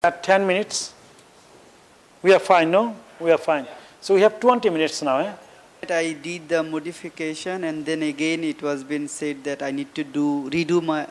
At 10 minutes, we are fine, no? We are fine. So we have 20 minutes now. I did the modification, and then again it was been said that I need to redo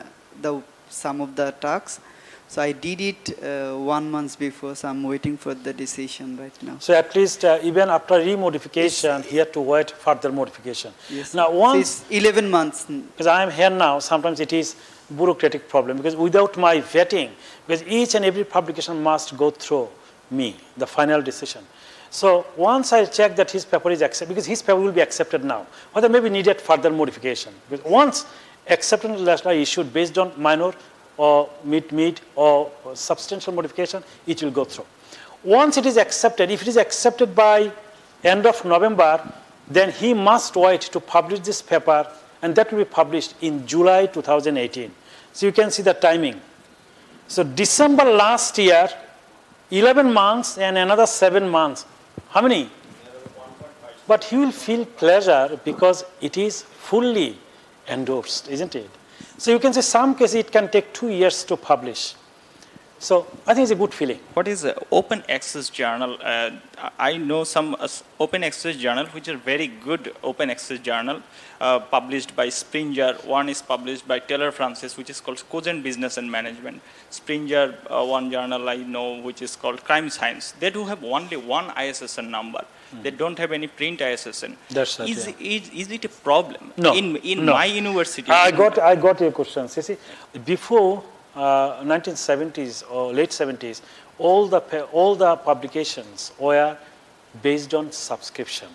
some of the tasks. So I did it 1 month before, so I'm waiting for the decision right now. So at least even after remodification, he had to wait further modification. Yes. Now once, so it's 11 months. because I am here now, sometimes it is bureaucratic problem, because without my vetting, because each and every publication must go through me, the final decision. So once I check that his paper is accepted, because his paper will be accepted now, or there may be needed further modification. Because once acceptance letter is issued based on minor or mid or substantial modification, it will go through. Once it is accepted, if it is accepted by end of November, then he must wait to publish this paper, and that will be published in July 2018. So you can see the timing. So December last year, 11 months and another 7 months. How many? But he will feel pleasure because it is fully endorsed, isn't it? So you can say some cases it can take 2 years to publish. So I think it's a good feeling. What is open access journal? I know some open access journal which are very good open access journal published by Springer. One is published by Taylor Francis, which is called Cogent Business and Management. Springer, one journal I know which is called Crime Science. They do have only one ISSN number. They don't have any print ISSN. That's right. Is it a problem? No. In no. my university. I got your question. See, before 1970s or late 70s, all the publications were based on subscription.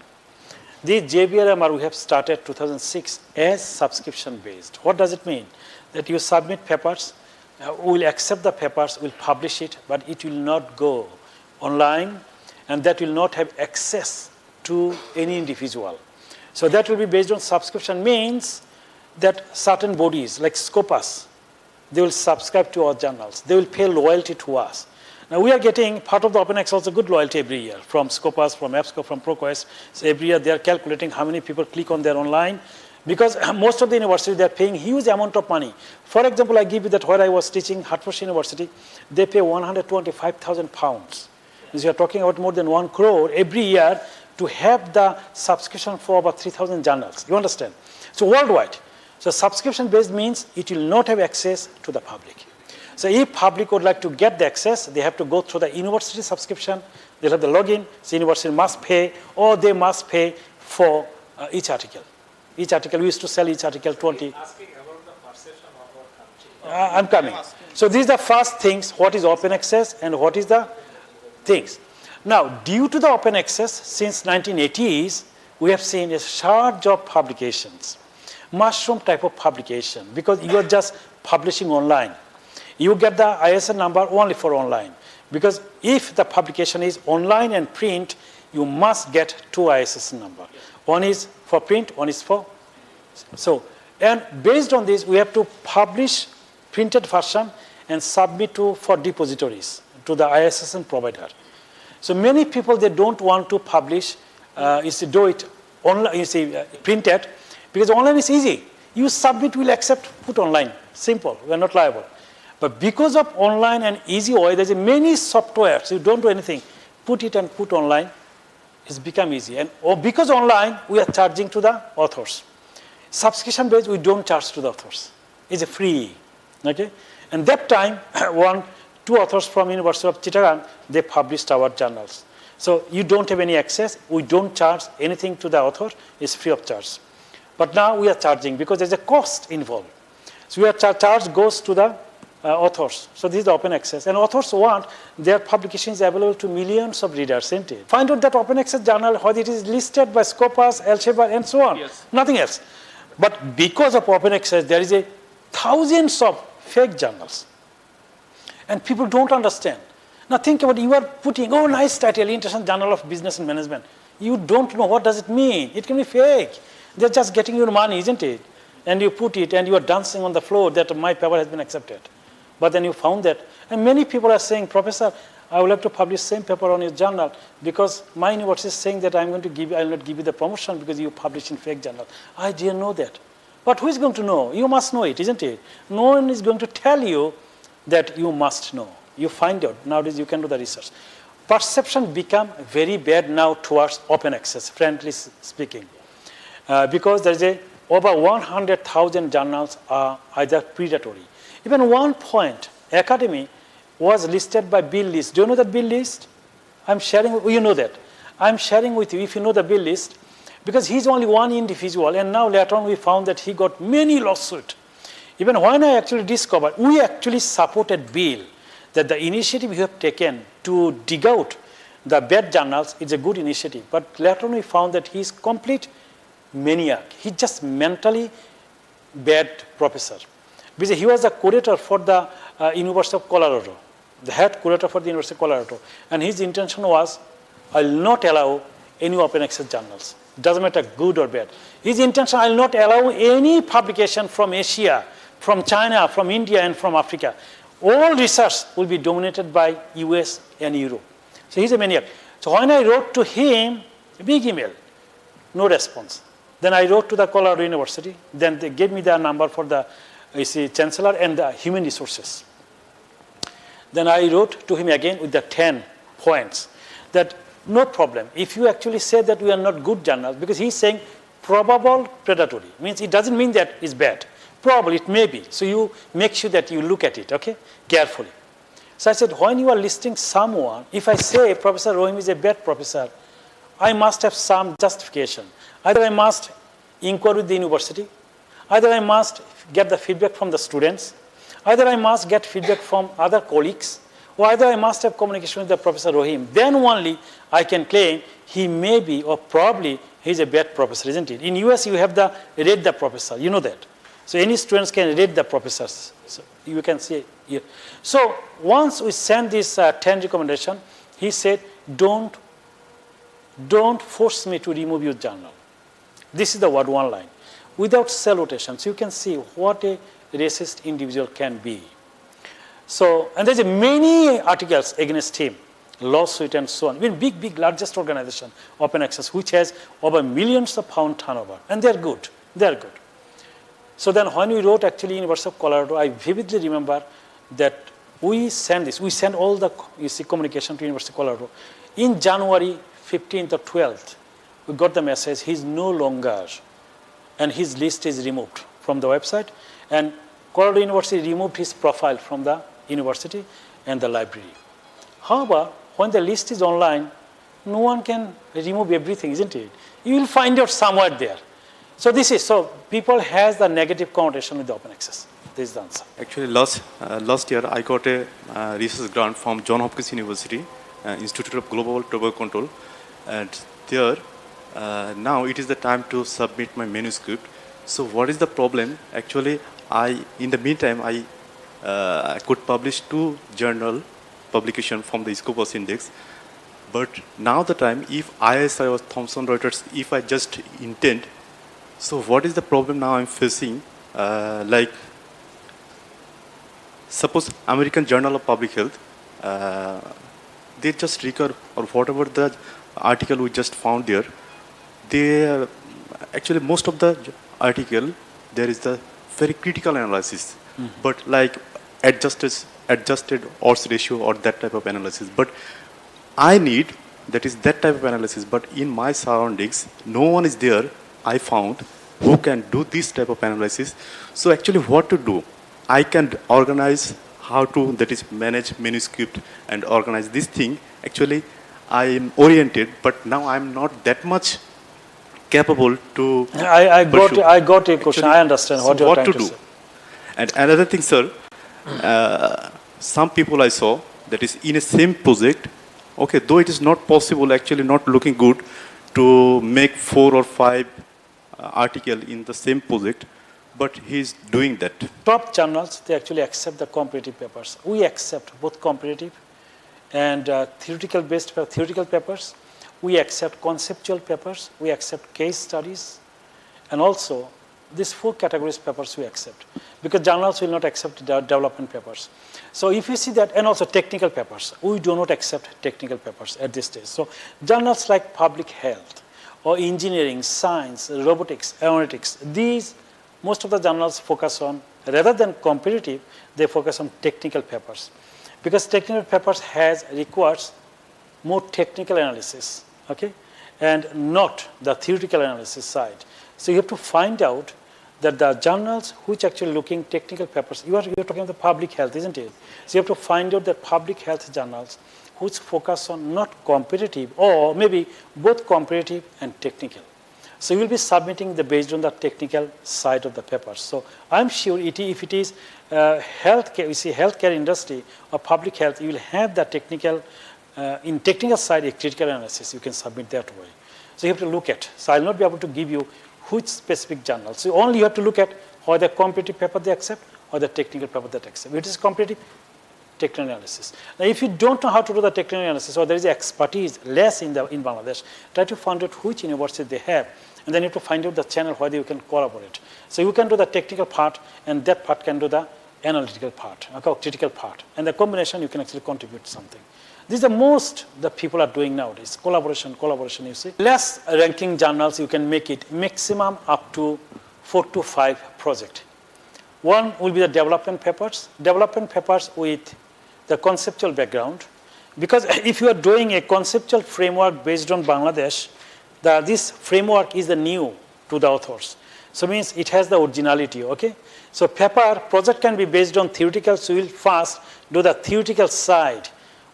The JBRMR we have started 2006 as subscription based. What does it mean? That you submit papers, we will accept the papers, we will publish it, but it will not go online, and that will not have access to any individual. So that will be based on subscription, means that certain bodies like Scopus, they will subscribe to our journals. They will pay loyalty to us. Now we are getting part of the open access, also good loyalty every year from Scopus, from EBSCO, from ProQuest. So every year they are calculating how many people click on their online, because most of the universities they are paying huge amount of money. For example, I give you that where I was teaching, Hertfordshire University, they pay £125,000. You are talking about more than 1 crore every year to have the subscription for about 3,000 journals. You understand? So worldwide. So subscription based means it will not have access to the public. So if public would like to get the access, they have to go through the university subscription. They'll have the login. The university must pay, or they must pay for each article. Each article, we used to sell each article 20. Asking about the perception of our country. I'm coming. So these are the first things, what is open access and what is the things. Now, due to the open access, since 1980s, we have seen a surge of publications. Mushroom type of publication, because you are just publishing online. You get the ISSN number only for online, because if the publication is online and print, you must get 2 ISSN number. One is for print, one is for. So, and based on this, we have to publish printed version and submit for depositories to the ISSN provider. So many people, they don't want to publish, do it online, printed, because online is easy. You submit, we'll accept, put online. Simple, we are not liable. But because of online and easy way, there's many softwares, you don't do anything. Put it and put online, it's become easy. And because online, we are charging to the authors. Subscription based, we don't charge to the authors. It's free, okay? And that time, 2 authors from University of Chittagong, they published our journals. So you don't have any access, we don't charge anything to the author, it's free of charge. But now we are charging because there's a cost involved. So we are charge goes to the authors. So this is the open access. And authors want their publications available to millions of readers, isn't it? Find out that open access journal, whether it is listed by Scopus, Elsevier, and so on. Yes. Nothing else. But because of open access, there is thousands of fake journals. And people don't understand. Now think about, you are putting, oh, nice title, International Journal of Business and Management. You don't know what does it mean. It can be fake. They're just getting your money, isn't it? And you put it and you are dancing on the floor that my paper has been accepted. But then you found that. And many people are saying, Professor, I would like to publish same paper on your journal because my university is saying that I will not give you the promotion because you publish in fake journal. I didn't know that. But who is going to know? You must know it, isn't it? No one is going to tell you that you must know. you find out, nowadays you can do the research. Perception become very bad now towards open access, frankly speaking. Because there is over 100,000 journals are either predatory. Even one point, academy was listed by Bill List. Do you know that Bill List? I'm sharing, you know that. I'm sharing with you, if you know the Bill List, because he's only one individual, and now later on we found that he got many lawsuits. Even when I actually discovered, we actually supported Bill, that the initiative we have taken to dig out the bad journals is a good initiative. But later on we found that he's complete maniac. He's just mentally bad professor. Because he was the curator for the University of Colorado, the head curator for the University of Colorado. And his intention was, I'll not allow any open access journals. Doesn't matter good or bad. His intention, I'll not allow any publication from Asia, from China, from India, and from Africa. All research will be dominated by US and Europe. So he's a maniac. So when I wrote to him, a big email, no response. Then I wrote to the Colorado University. Then they gave me the number for the chancellor and the human resources. Then I wrote to him again with the 10 points that no problem. If you actually say that we are not good journals, because he's saying probable predatory, means it doesn't mean that it's bad. Probably it may be. So you make sure that you look at it, okay, carefully. So I said, when you are listing someone, if I say Professor Rohim is a bad professor, I must have some justification. Either I must inquire with the university, either I must get the feedback from the students, either I must get feedback from other colleagues, or either I must have communication with the Professor Rohim. Then only I can claim he may be or probably he's a bad professor, isn't it? In US you have the rate the professor, you know that. So any students can rate the professors. So you can see here. So once we send this 10 recommendation, he said, don't force me to remove your journal. This is the word one line. Without salutation, so you can see what a racist individual can be. So, and there's many articles against him, lawsuit and so on. Even big, largest organization, Open Access, which has over millions of pound turnover. And they're good. They're good. So then when we wrote actually University of Colorado, I vividly remember that we sent this. We sent all the communication to University of Colorado. In January 15th or 12th, we got the message, he's no longer, and his list is removed from the website. And Colorado University removed his profile from the university and the library. However, when the list is online, no one can remove everything, isn't it? You will find out somewhere there. So this is, so people has the negative connotation with the open access. This is the answer. Actually, last year I got a research grant from Johns Hopkins University, Institute of Global Tobacco Control, and there now it is the time to submit my manuscript. So what is the problem? Actually, in the meantime, I could publish 2 journal publication from the Scopus Index. But now the time, if ISI or Thomson Reuters, if I just intend, so what is the problem now I'm facing? Like, suppose American Journal of Public Health, they just record, or whatever the article we just found there, they actually most of the article, there is the very critical analysis, but like adjusted odds ratio or that type of analysis. But I need that type of analysis, but in my surroundings, no one is there, I found, who can do this type of analysis. So actually what to do? I can organize how to, that is manage manuscript and organize this thing. Actually, I am oriented, but now I'm not that much capable to. I got your question. I understand so what you're trying to do. say. And another thing, sir, some people I saw that is in a same project, okay, though it is not possible, actually not looking good to make 4 or 5 article in the same project, but he's doing that. Top journals, they actually accept the comparative papers. We accept both comparative and theoretical papers. We accept conceptual papers. We accept case studies. And also, these 4 categories papers we accept, because journals will not accept development papers. So if you see that, and also technical papers, we do not accept technical papers at this stage. So journals like public health or engineering, science, robotics, aeronautics, these, most of the journals focus on, rather than comparative, they focus on technical papers. because technical papers requires more technical analysis, okay, and not the theoretical analysis side. So you have to find out that the journals which actually looking technical papers, you're talking about the public health, isn't it? So you have to find out that public health journals which focus on not competitive or maybe both comparative and technical. So you will be submitting based on the technical side of the papers. So I'm sure if it is healthcare, you see healthcare industry or public health, you will have the technical, in technical side, a critical analysis. You can submit that way. So you have to look at. So I'll not be able to give you which specific journal. So only you have to look at whether comparative paper they accept or the technical paper that accept. If it is comparative, technical analysis. Now, if you don't know how to do the technical analysis or there is expertise less in Bangladesh, try to find out which university they have, and then you have to find out the channel whether you can collaborate. So you can do the technical part, and that part can do the analytical part, okay, critical part, and the combination you can actually contribute something. This is the most that people are doing nowadays. Collaboration, you see. Less ranking journals, you can make it maximum up to 4 to 5 projects. One will be the development papers with the conceptual background. Because if you are doing a conceptual framework based on Bangladesh, this framework is new to the authors. So means it has the originality, okay? So project can be based on theoretical, so you will first do the theoretical side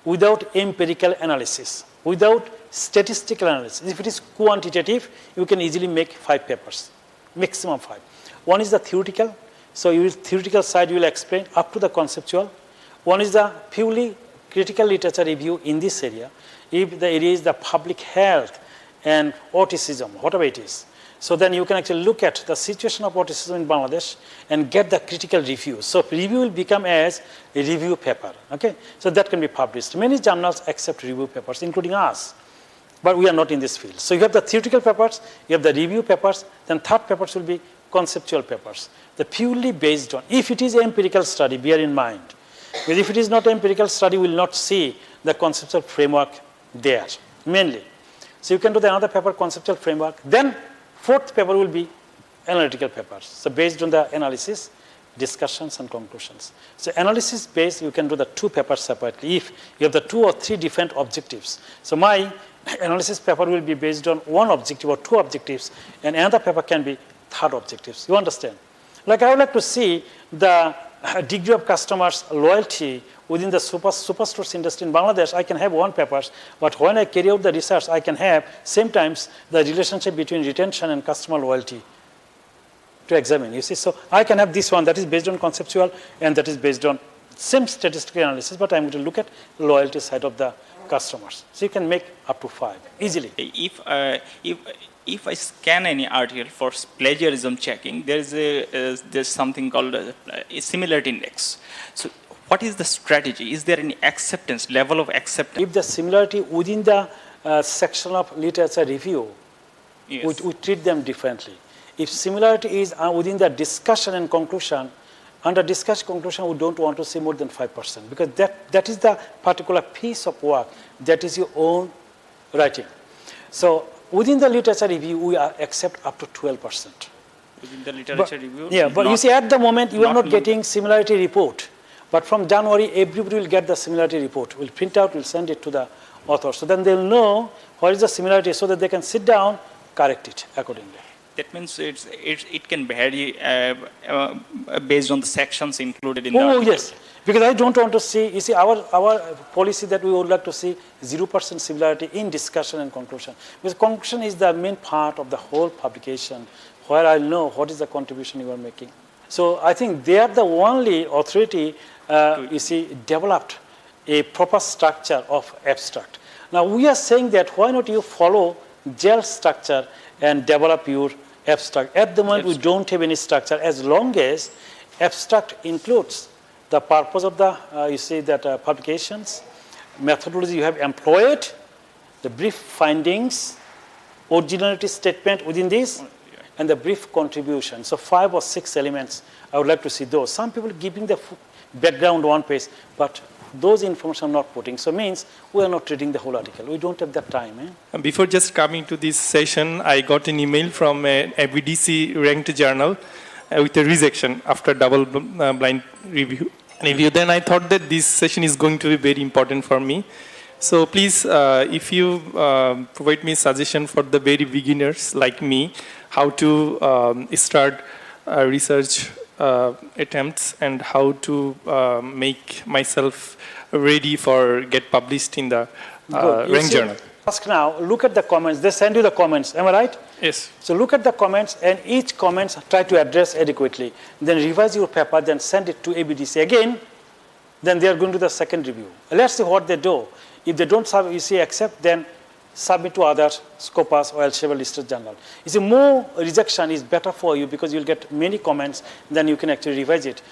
without empirical analysis, without statistical analysis. If it is quantitative, you can easily make 5 papers, maximum 5. One is the theoretical, so theoretical side you will explain up to the conceptual. One is the purely critical literature review in this area. If the area is the public health and autism, whatever it is. So then you can actually look at the situation of autism in Bangladesh and get the critical review. So review will become as a review paper, okay? So that can be published. Many journals accept review papers, including us, but we are not in this field. So you have the theoretical papers, you have the review papers, then third papers will be conceptual papers. The purely based on, if it is an empirical study, bear in mind. Because if it is not an empirical study, we will not see the conceptual framework there, mainly. So you can do another paper, conceptual framework. Then fourth paper will be analytical papers. So based on the analysis, discussions and conclusions. So analysis based, you can do the 2 papers separately if you have the 2 or 3 different objectives. So my analysis paper will be based on 1 objective or 2 objectives, and another paper can be 3rd objectives. You understand? Like I would like to see the degree of customers' loyalty within the superstores industry in Bangladesh. I can have 1 paper, but when I carry out the research, I can have same times the relationship between retention and customer loyalty to examine. You see, so I can have this one that is based on conceptual and that is based on same statistical analysis, but I'm going to look at loyalty side of the customers. So you can make up to 5 easily. If I scan any article for plagiarism checking, there's something called a similarity index. So what is the strategy? Is there any acceptance, level of acceptance? If the similarity within the section of literature review, Yes. we treat them differently. If similarity is within the discussion and conclusion, under discussion conclusion, we don't want to see more than 5% because that is the particular piece of work that is your own writing. So within the literature review, we accept up to 12%. Within the literature review? Yeah, but you see at the moment, you are not getting similarity report. But from January, everybody will get the similarity report. We'll print out, we'll send it to the author. So then they'll know what is the similarity so that they can sit down, correct it accordingly. That means it can vary based on the sections included in the Oh, article. yes. Because I don't want to see, you see, our policy that we would like to see 0% similarity in discussion and conclusion. Because conclusion is the main part of the whole publication where I know what is the contribution you are making. So I think they are the only authority, you see, developed a proper structure of abstract. Now we are saying that why not you follow gel structure and develop your abstract. At the moment, we don't have any structure as long as abstract includes the purpose of the, you see that publications, methodology you have employed, the brief findings, originality statement within this, and the brief contribution. So 5 or 6 elements, I would like to see those. Some people giving the background 1 page, but those information are not putting. So means we are not reading the whole article. We don't have that time. Before just coming to this session, I got an email from a BDC ranked journal with a rejection after double blind review. review. Then I thought that this session is going to be very important for me. So please, if you provide me suggestion for the very beginners like me, how to start research attempts and how to make myself ready for get published in the Good. You rank see, journal. Ask now, look at the comments. They send you the comments. Am I right? Yes. So look at the comments and each comments try to address adequately. Then revise your paper, then send it to ABDC again. Then they are going to the second review. Let's see what they do. If they don't you say accept, then submit to other Scopus or Elsevier listed journal. You see, more rejection is better for you because you'll get many comments, then you can actually revise it.